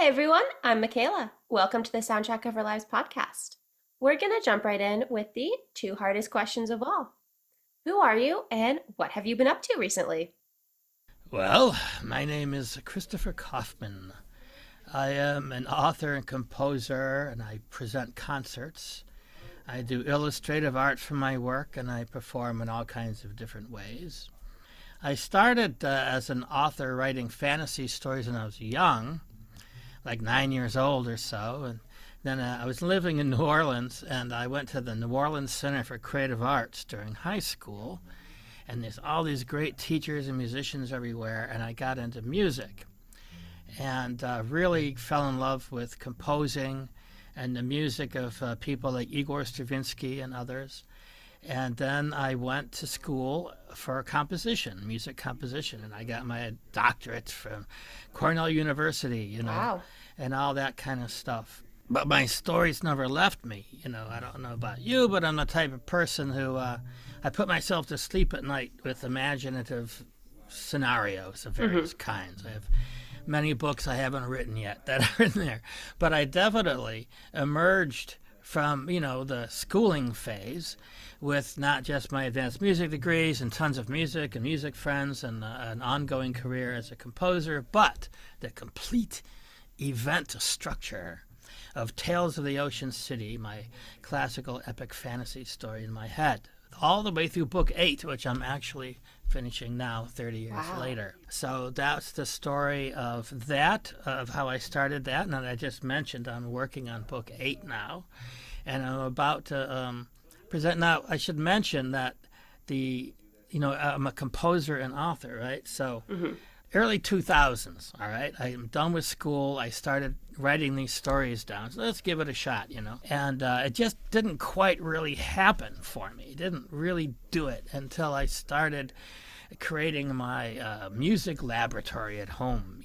Hi everyone, I'm Mackayla. Welcome to the Soundtrack of Our Lives podcast. We're going to jump right in with the two hardest questions of all. Who are you and what have you been up to recently? Well, my name is Christopher Kaufman. I am an author and composer, and I present concerts. I do illustrative art for my work, and I perform in all kinds of different ways. I started as an author writing fantasy stories when I was young, like 9 years old or so, and then I was living in New Orleans, and I went to the New Orleans Center for Creative Arts during high school, and there's all these great teachers and musicians everywhere, and I got into music and really fell in love with composing and the music of people like Igor Stravinsky and others. And then I went to school for composition, music composition, and I got my doctorate from Cornell University, Wow. and all that kind of stuff. But my stories never left me. I don't know about you, but I'm the type of person who I put myself to sleep at night with imaginative scenarios of various kinds. I have many books I haven't written yet that are in there. But I definitely emerged from, the schooling phase with not just my advanced music degrees and tons of music and music friends and an ongoing career as a composer, but the complete event structure of Tales of the Ocean City, my classical epic fantasy story in my head, all the way through book 8, which I'm actually finishing now 30 years Wow. later. So that's the story of that, of how I started that. And I just mentioned I'm working on book 8 now, and I'm about to present. Now, I should mention that I'm a composer and author, right? So early 2000s, all right? I'm done with school. I started writing these stories down. So let's give it a shot, And it just didn't quite really happen for me. It didn't really do it until I started creating my music laboratory at home,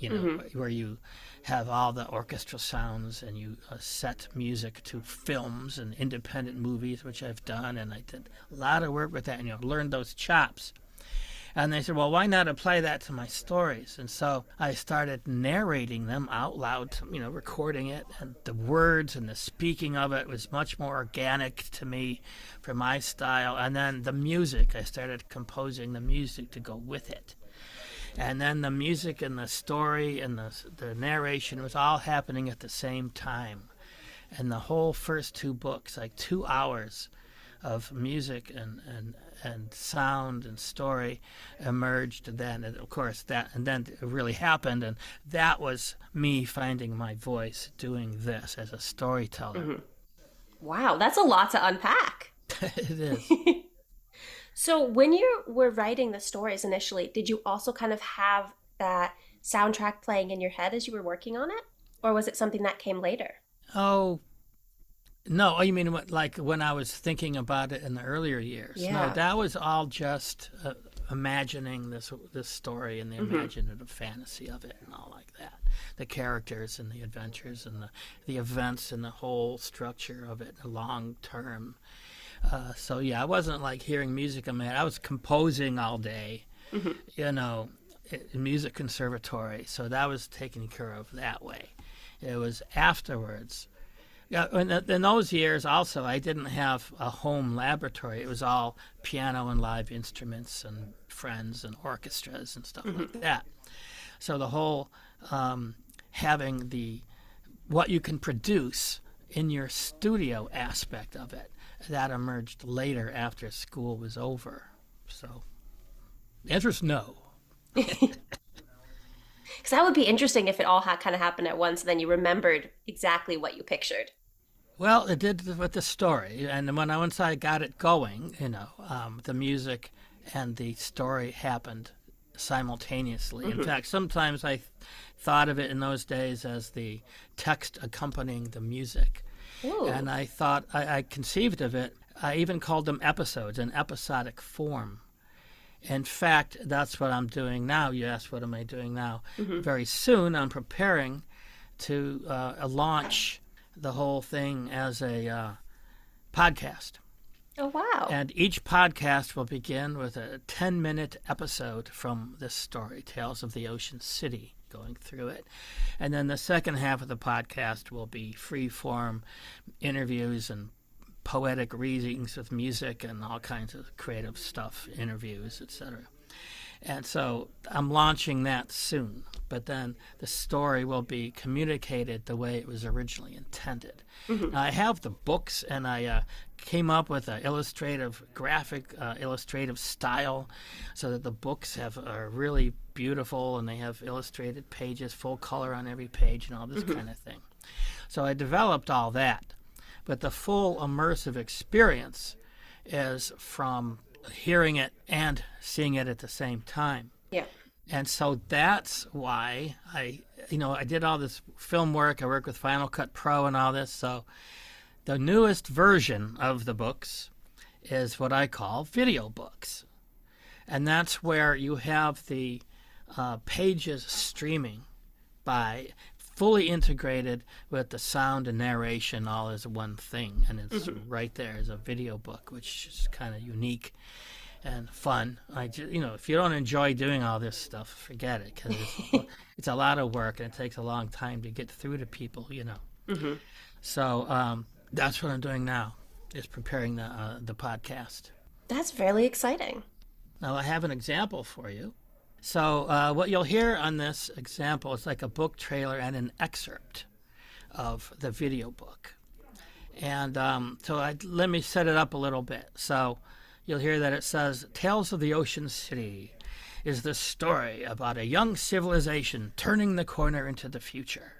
where you have all the orchestral sounds and you set music to films and independent movies, which I've done. And I did a lot of work with that and, learned those chops. And they said, well, why not apply that to my stories? And so I started narrating them out loud, recording it. And the words and the speaking of it was much more organic to me for my style. And then the music, I started composing the music to go with it. And then the music and the story and the narration was all happening at the same time. And the whole first 2 books, like 2 hours of music and sound and story emerged then, and of course then it really happened, and that was me finding my voice doing this as a storyteller. Wow, that's a lot to unpack. It is. So, when you were writing the stories initially, did you also kind of have that soundtrack playing in your head as you were working on it? Or was it something that came later? Oh no, you mean like when I was thinking about it in the earlier years? Yeah. No, that was all just imagining this story and the imaginative fantasy of it and all like that. The characters and the adventures and the events and the whole structure of it, long term. So yeah, I wasn't like hearing music in my head. I was composing all day, in music conservatory. So that was taken care of that way. It was afterwards. Yeah, in those years also, I didn't have a home laboratory. It was all piano and live instruments and friends and orchestras and stuff like that. So the whole having what you can produce in your studio aspect of it, that emerged later after school was over. So the answer is no. Because that would be interesting if it all kind of happened at once, and then you remembered exactly what you pictured. Well, it did with the story, and once I got it going, the music and the story happened simultaneously. In fact, sometimes I thought of it in those days as the text accompanying the music. Ooh. And I thought, I conceived of it, I even called them episodes, in episodic form. In fact, that's what I'm doing now. You asked, what am I doing now? Very soon, I'm preparing to launch the whole thing as a podcast. Oh, wow. And each podcast will begin with a 10-minute episode from this story, Tales of the Ocean City, going through it. And then the second half of the podcast will be free-form interviews and poetic readings with music and all kinds of creative stuff, interviews, etc. And so I'm launching that soon, but then the story will be communicated the way it was originally intended. Mm-hmm. Now, I have the books, and I came up with an illustrative style so that the books are really beautiful, and they have illustrated pages, full color on every page, and all this kind of thing. So I developed all that, but the full immersive experience is from hearing it and seeing it at the same time. Yeah. And so that's why I did all this film work. I work with Final Cut Pro and all this. So the newest version of the books is what I call video books. And that's where you have the pages streaming by fully integrated with the sound and narration all as one thing. And it's right there as a video book, which is kind of unique and fun. If you don't enjoy doing all this stuff, forget it, because it's a lot of work, and it takes a long time to get through to people, So that's what I'm doing now, is preparing the podcast. That's fairly exciting. Now I have an example for you. So what you'll hear on this example is like a book trailer and an excerpt of the video book. And let me set it up a little bit. So you'll hear that it says, Tales of the Ocean City is the story about a young civilization turning the corner into the future.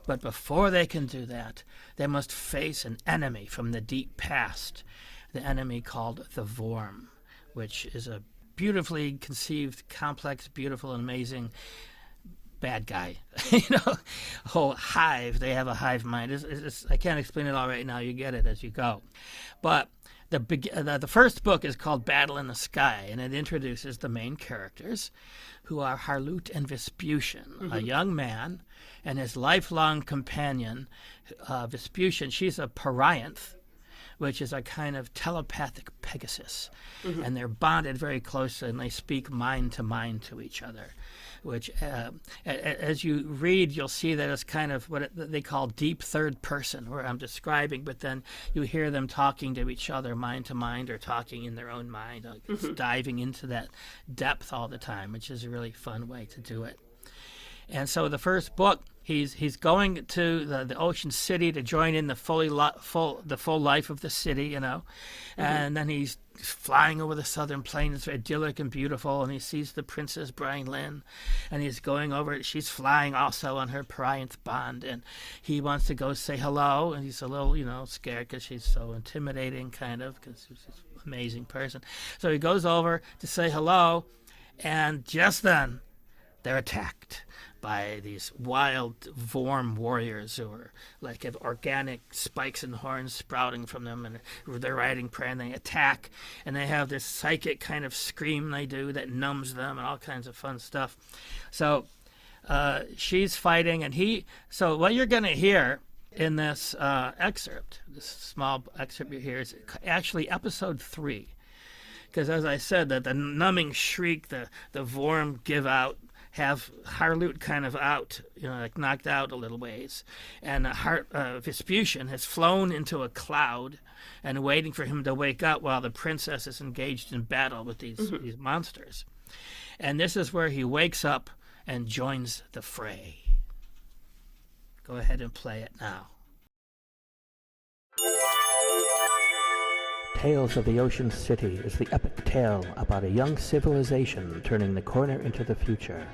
But before they can do that, they must face an enemy from the deep past, the enemy called the Vorm, which is a beautifully conceived, complex, beautiful, and amazing bad guy. Whole hive. They have a hive mind. I can't explain it all right now. You get it as you go. But the first book is called Battle in the Sky, and it introduces the main characters, who are Harloot and Vespucian, a young man, and his lifelong companion, Vespucian. She's a Parianth, which is a kind of telepathic Pegasus. And they're bonded very closely, and they speak mind to mind to each other, which, as you read, you'll see that it's kind of what they call deep third person, where I'm describing, but then you hear them talking to each other mind to mind, or talking in their own mind, diving into that depth all the time, which is a really fun way to do it. And so the first book, he's going to the Ocean City to join in the full life of the city, and then he's flying over the southern plain. It's idyllic and beautiful, and he sees the Princess Brian Lynn, and he's going over. She's flying also on her Parianth bond, and he wants to go say hello, and he's a little, scared because she's so intimidating, kind of, because she's an amazing person. So he goes over to say hello, and just then they're attacked by these wild Vorm warriors who are have organic spikes and horns sprouting from them, and they're riding prey, and they attack, and they have this psychic kind of scream they do that numbs them, and all kinds of fun stuff. So she's fighting, and so what you're going to hear in this excerpt, this small excerpt you hear, is actually episode 3, because as I said, that the numbing shriek the Vorm give out have Harloot kind of out, knocked out a little ways. And Vespucian has flown into a cloud and waiting for him to wake up while the princess is engaged in battle with these monsters. And this is where he wakes up and joins the fray. Go ahead and play it now. Tales of the Ocean City is the epic tale about a young civilization turning the corner into the future.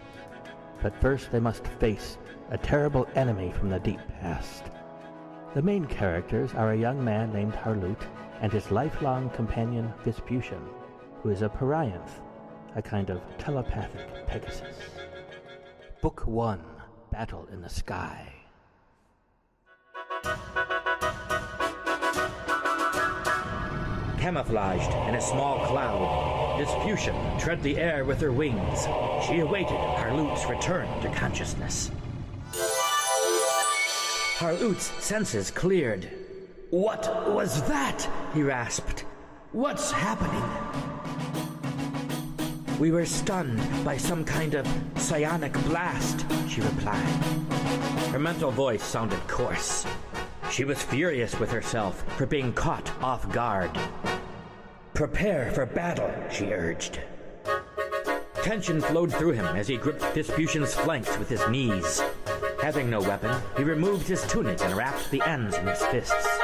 But first they must face a terrible enemy from the deep past. The main characters are a young man named Harloot and his lifelong companion Vespucian, who is a Parianth, a kind of telepathic Pegasus. Book 1, Battle in the Sky. Camouflaged in a small cloud, Vespucian tread the air with her wings. She awaited Harloot's return to consciousness. Harloot's senses cleared. "What was that?" he rasped. What's happening? We were stunned by some kind of psionic blast, she replied. Her mental voice sounded coarse. She was furious with herself for being caught off guard. Prepare for battle, she urged. Tension flowed through him as he gripped Vespucian's flanks with his knees. Having no weapon, he removed his tunic and wrapped the ends in his fists.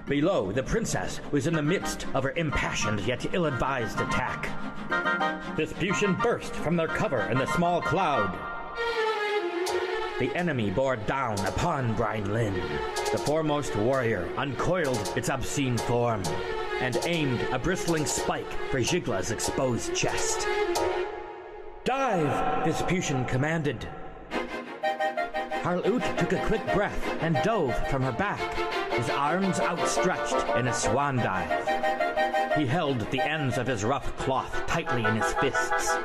Below, the princess was in the midst of her impassioned yet ill-advised attack. Vespucian burst from their cover in the small cloud. The enemy bore down upon Brine Lynn. The foremost warrior uncoiled its obscene form and aimed a bristling spike for Jigla's exposed chest. Dive, Vespucian commanded. Harloot took a quick breath and dove from her back, his arms outstretched in a swan dive. He held the ends of his rough cloth tightly in his fists.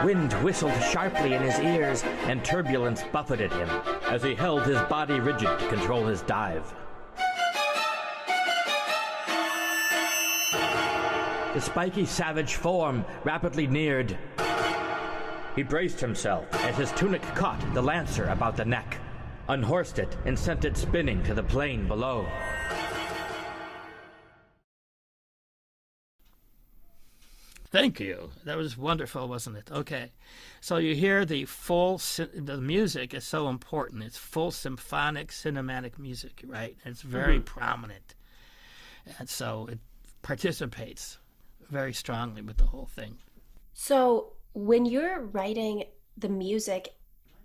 Wind whistled sharply in his ears, and turbulence buffeted him as he held his body rigid to control his dive. The spiky savage form rapidly neared. He braced himself as his tunic caught the lancer about the neck, unhorsed it, and sent it spinning to the plain below. Thank you. That was wonderful, wasn't it? Okay. So you hear the music is so important. It's full symphonic, cinematic music, right? It's very prominent. And so it participates very strongly with the whole thing. So when you're writing the music,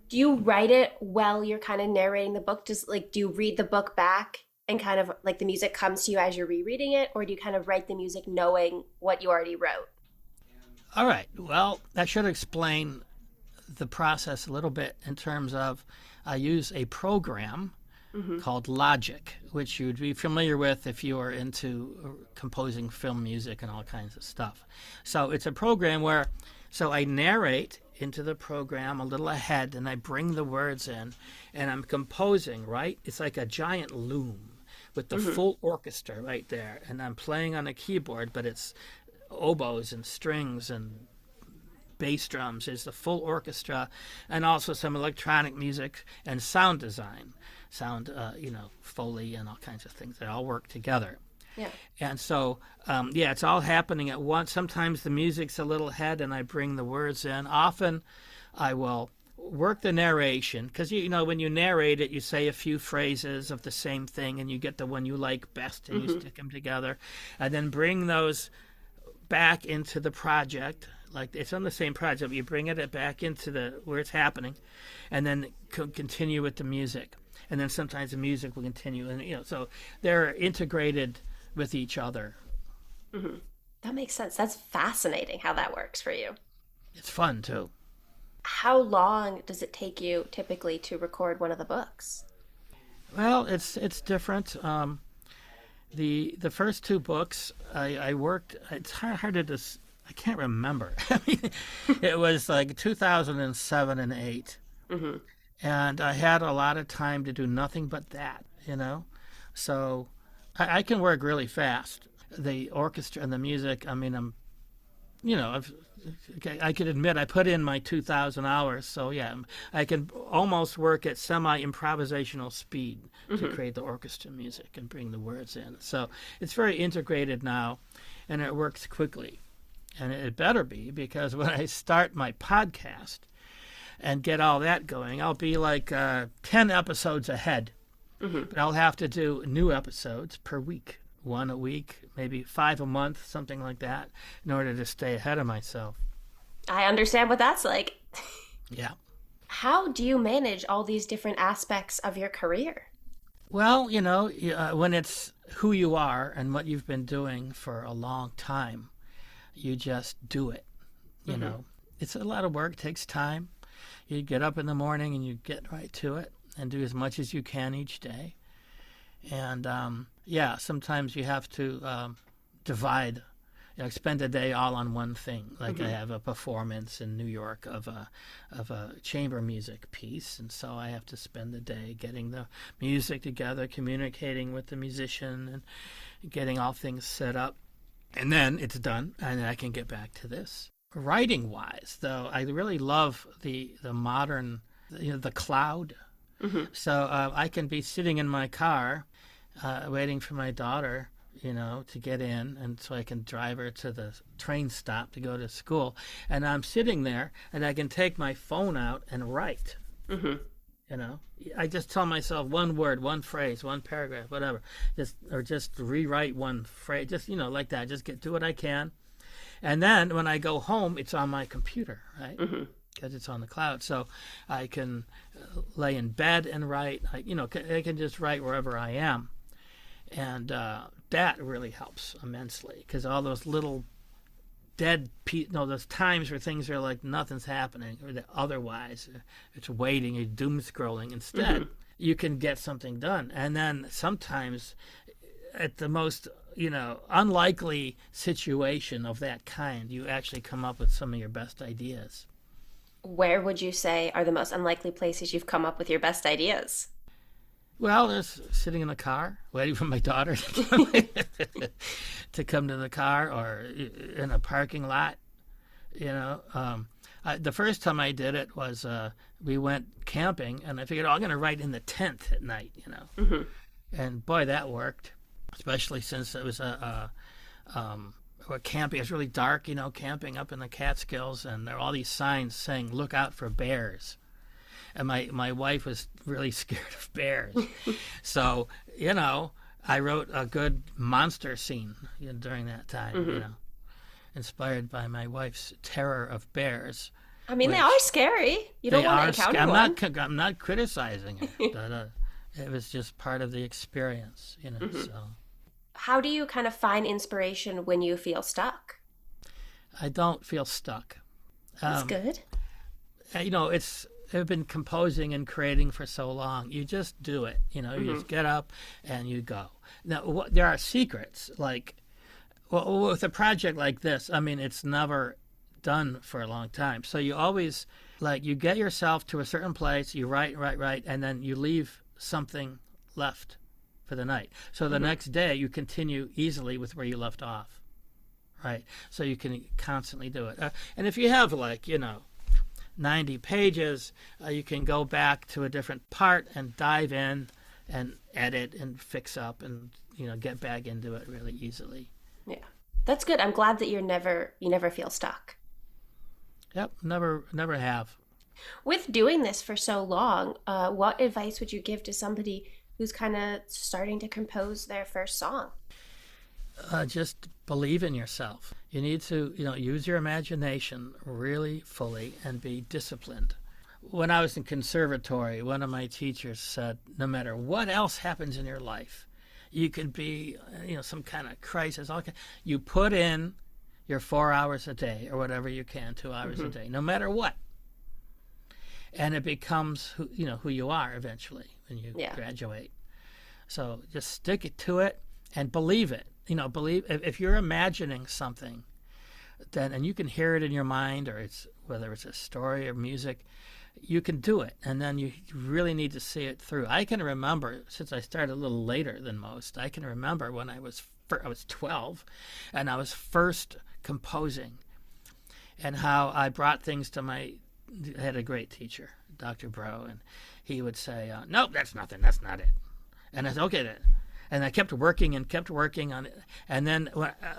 do you write it while you're kind of narrating the book? Do you read the book back and kind of like the music comes to you as you're rereading it? Or do you kind of write the music knowing what you already wrote? All right. Well, that should explain the process a little bit in terms of I use a program called Logic, which you'd be familiar with if you are into composing film music and all kinds of stuff. So it's a program where, I narrate into the program a little ahead and I bring the words in and I'm composing, right? It's like a giant loom with the full orchestra right there. And I'm playing on a keyboard, but it's oboes and strings and bass drums. Is the full orchestra, and also some electronic music and sound design, Foley and all kinds of things. They all work together. Yeah. And so, it's all happening at once. Sometimes the music's a little ahead and I bring the words in. Often I will work the narration, because, when you narrate it, you say a few phrases of the same thing and you get the one you like best and you stick them together, and then bring those back into the project. Like it's on the same project, but you bring it back into where it's happening, and then continue with the music. And then sometimes the music will continue, and so they're integrated with each other. That makes sense. That's fascinating how that works for you. It's fun too. How long does it take you typically to record one of the books? Well, it's different. The first two books I worked. It's hard to I can't remember. I mean, it was like 2007 and 8, and I had a lot of time to do nothing but that. So I can work really fast. The orchestra and the music. I mean, I could admit I put in my 2,000 hours. So yeah, I can almost work at semi-improvisational speed to create the orchestra music and bring the words in. So it's very integrated now, and it works quickly. And it better be, because when I start my podcast and get all that going, I'll be like 10 episodes ahead. But I'll have to do new episodes per week, 1 a week, maybe 5 a month, something like that, in order to stay ahead of myself. I understand what that's like. Yeah. How do you manage all these different aspects of your career? Well, when it's who you are and what you've been doing for a long time, you just do it. It's a lot of work, takes time. You get up in the morning and you get right to it and do as much as you can each day. And sometimes you have to divide spend a day all on one thing. Like I have a performance in New York of a chamber music piece, and so I have to spend the day getting the music together, communicating with the musician, and getting all things set up. And then it's done, and I can get back to this. Writing-wise, though, I really love the modern, the cloud. So I can be sitting in my car waiting for my daughter, to get in, and so I can drive her to the train stop to go to school. And I'm sitting there, and I can take my phone out and write. I just tell myself one word, one phrase, one paragraph, whatever, just rewrite one phrase, just like that. Just do what I can, and then when I go home, it's on my computer, right? Because it's on the cloud, so I can lay in bed and write. I can just write wherever I am, and that really helps immensely, because all those little those times where things are like nothing's happening, or that otherwise it's waiting, you're doom scrolling. Instead, you can get something done. And then sometimes at the most, unlikely situation of that kind, you actually come up with some of your best ideas. Where would you say are the most unlikely places you've come up with your best ideas? Well, there's sitting in the car, waiting for my daughter to come to the car, or in a parking lot. The first time I did it was we went camping, and I figured, I'm going to write in the tent at night, And boy, that worked, especially since it was camping. It was really dark, camping up in the Catskills, and there were all these signs saying, "Look out for bears." And my wife was really scared of bears. So, I wrote a good monster scene during that time, inspired by my wife's terror of bears. I mean, they are scary. You don't want to encounter one. I'm not criticizing it, but it was just part of the experience, so. How do you kind of find inspiration when you feel stuck? I don't feel stuck. That's good. I've been composing and creating for so long. You just do it. You just get up and you go. Now, there are secrets. Like, with a project like this, it's never done for a long time. So you always, you get yourself to a certain place, you write, and then you leave something left for the night. So the next day, you continue easily with where you left off, right? So you can constantly do it. And if you have, 90 pages, you can go back to a different part and dive in and edit and fix up and get back into it really easily. Yeah, that's good. I'm glad that you never feel stuck. Yep, never have. With doing this for so long, what advice would you give to somebody who's kind of starting to compose their first song? Just believe in yourself. You need to, use your imagination really fully and be disciplined. When I was in conservatory, one of my teachers said, no matter what else happens in your life, you could be, some kind of crisis. You put in your 4 hours a day or whatever you can, 2 hours a day, no matter what. And it becomes who you are eventually when you graduate. So just stick it to it and believe it. Believe if you're imagining something, then, and you can hear it in your mind, or whether it's a story or music, you can do it. And then you really need to see it through. I can remember, since I started a little later than most, I can remember when I was 12 and I was first composing, and how I brought things to I had a great teacher, Dr. Bro, and he would say, nope, that's nothing, that's not it. And I said, okay then. And I kept working on it. And then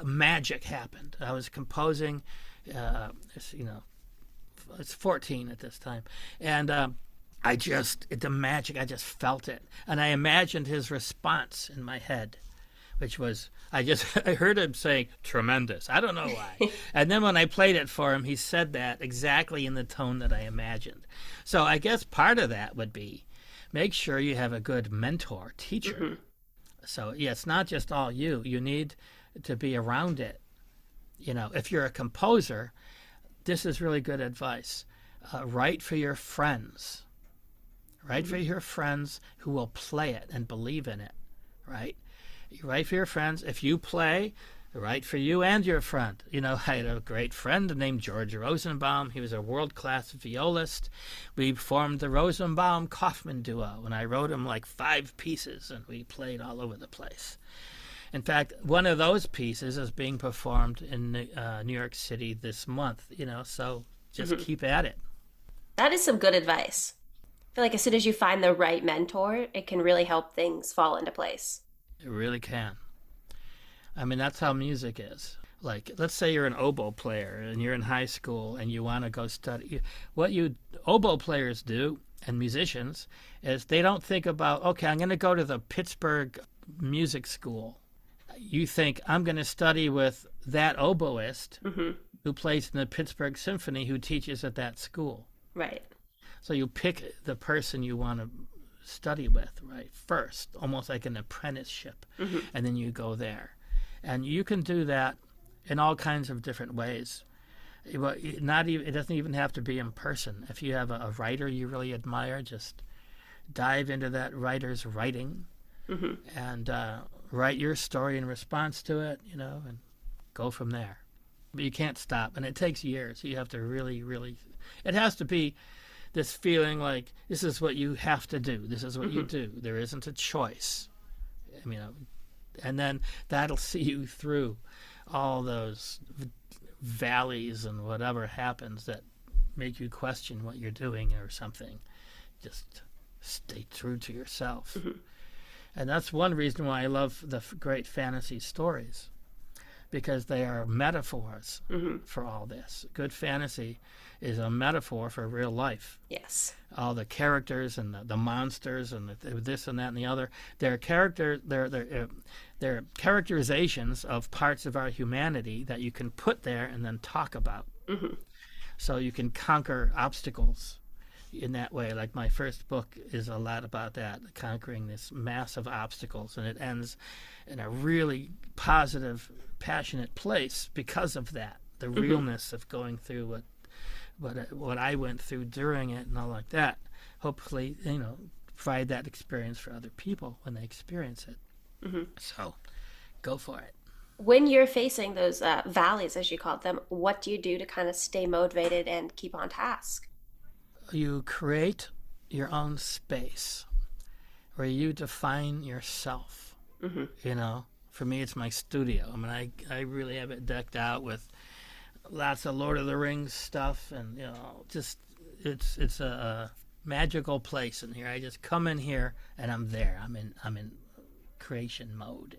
magic happened. I was composing, it's 14 at this time. And I just felt it. And I imagined his response in my head, which was, I heard him saying, tremendous. I don't know why. And then when I played it for him, he said that exactly in the tone that I imagined. So I guess part of that would be, make sure you have a good mentor, teacher. So, it's not just all you. You need to be around it. If you're a composer, this is really good advice. Write for your friends. Write for your friends who will play it and believe in it, right? You write for your friends. If you play, Write for you and your friend. You know, I had a great friend named George Rosenbaum. He was a world-class violist. We formed the Rosenbaum-Kaufman duo, and I wrote him like 5 pieces, and we played all over the place. In fact, one of those pieces is being performed in New York City this month, you know, so just keep at it. That is some good advice. I feel like as soon as you find the right mentor, it can really help things fall into place. It really can. I mean, that's how music is. Like, let's say you're an oboe player and you're in high school and you want to go study. What oboe players do, and musicians, is they don't think about, okay, I'm going to go to the Pittsburgh music school. You think, I'm going to study with that oboist who plays in the Pittsburgh Symphony who teaches at that school. Right. So you pick the person you want to study with, right, first, almost like an apprenticeship, and then you go there. And you can do that in all kinds of different ways. It doesn't even have to be in person. If you have a writer you really admire, just dive into that writer's writing and write your story in response to it, you know, and go from there. But you can't stop, and it takes years. You have to really, really, it has to be this feeling like this is what you have to do. This is what you do. There isn't a choice. I mean, and then that'll see you through all those valleys and whatever happens that make you question what you're doing or something. Just stay true to yourself. And that's one reason why I love the great fantasy stories, because they are metaphors for all this. Good fantasy is a metaphor for real life. Yes. All the characters and the monsters and this and that and the other, they're characterizations of parts of our humanity that you can put there and then talk about. So you can conquer obstacles in that way. Like my first book is a lot about that, conquering this mass of obstacles, and it ends in a really positive, passionate place because of that, the realness of going through what I went through during it and all like that. Hopefully, you know, provide that experience for other people when they experience it. So go for it. When you're facing those valleys, as you called them, what do you do to kind of stay motivated and keep on task? You create your own space where you define yourself. You know, for me, it's my studio. I mean, I really have it decked out with lots of Lord of the Rings stuff, and you know, just it's a magical place in here. I just come in here and I'm there. I'm in creation mode.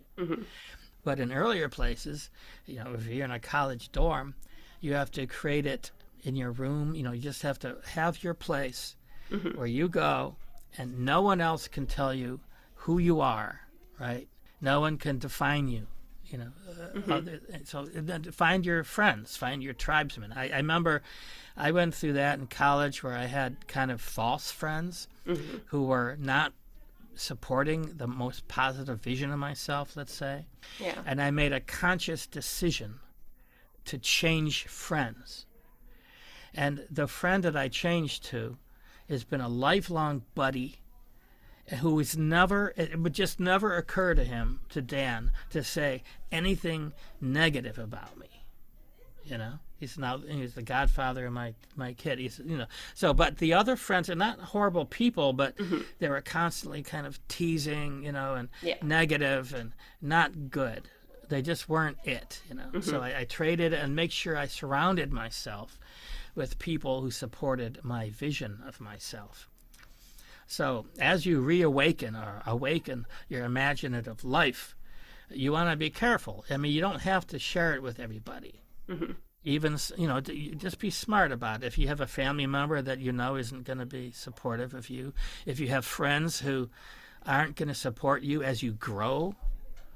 But in earlier places, you know, if you're in a college dorm, you have to create it in your room. You know, you just have to have your place where you go, and no one else can tell you who you are, right? No one can define you. You know, so then find your friends, find your tribesmen. I remember I went through that in college where I had kind of false friends who were not supporting the most positive vision of myself, let's say. Yeah. And I made a conscious decision to change friends. And the friend that I changed to has been a lifelong buddy who was never, it would just never occur to him, to Dan, to say anything negative about me. You know, he's the godfather of my kid. He's, you know, so, but the other friends are not horrible people, but they were constantly kind of teasing, you know, and negative and not good. They just weren't it, you know. So I traded and make sure I surrounded myself with people who supported my vision of myself. So as you reawaken or awaken your imaginative life, you want to be careful. I mean, you don't have to share it with everybody. Even, you know, just be smart about it. If you have a family member that you know isn't going to be supportive of you, if you have friends who aren't going to support you as you grow,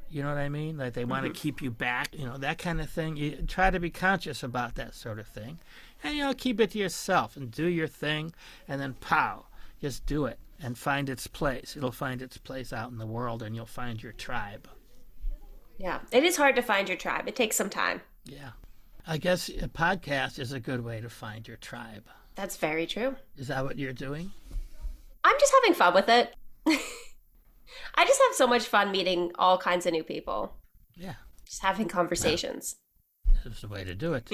you know what I mean? Like they want to keep you back, you know, that kind of thing. You try to be conscious about that sort of thing. And, you know, keep it to yourself and do your thing, and then pow, just do it and find its place. It'll find its place out in the world, and you'll find your tribe. Yeah, it is hard to find your tribe. It takes some time. Yeah. I guess a podcast is a good way to find your tribe. That's very true. Is that what you're doing? I'm just having fun with it. I just have so much fun meeting all kinds of new people. Yeah. Just having conversations. That's the way to do it.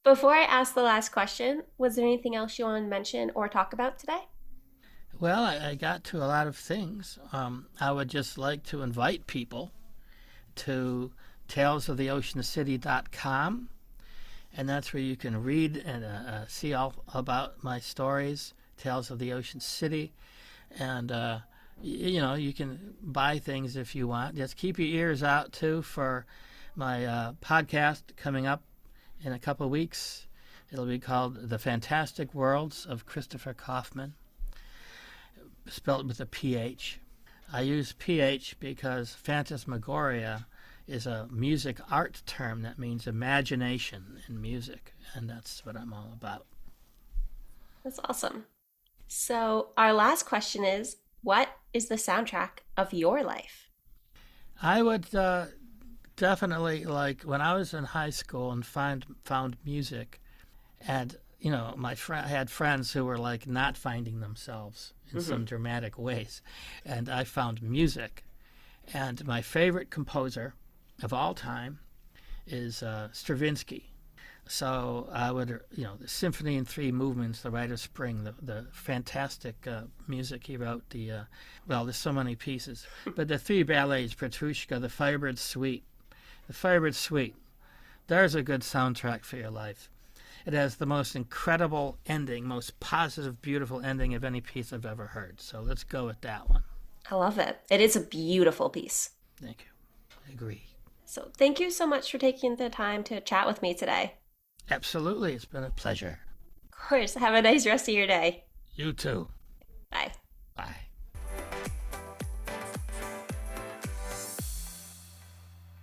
Before I ask the last question, was there anything else you want to mention or talk about today? Well, I got to a lot of things. I would just like to invite people to talesoftheoceancity.com, and that's where you can read and see all about my stories, Tales of the Ocean City, and you can buy things if you want. Just keep your ears out too for my podcast coming up in a couple of weeks. It'll be called The Phantastic Worlds of Christopher Kaufman, spelled with a PH. I use PH because phantasmagoria is a music art term that means imagination in music, and that's what I'm all about. That's awesome. So, our last question is, what is the soundtrack of your life? I would definitely, like when I was in high school and found music, and I had friends who were like not finding themselves in some dramatic ways, and I found music, and my favorite composer of all time is Stravinsky. So I would, the Symphony in Three Movements, The Rite of Spring, the fantastic music he wrote. There's so many pieces, but the three ballets, Petrushka, the Firebird Suite. The Firebird Suite, there's a good soundtrack for your life. It has the most incredible ending, most positive, beautiful ending of any piece I've ever heard. So let's go with that one. I love it. It is a beautiful piece. Thank you. I agree. So thank you so much for taking the time to chat with me today. Absolutely. It's been a pleasure. Of course. Have a nice rest of your day. You too. Bye. Bye.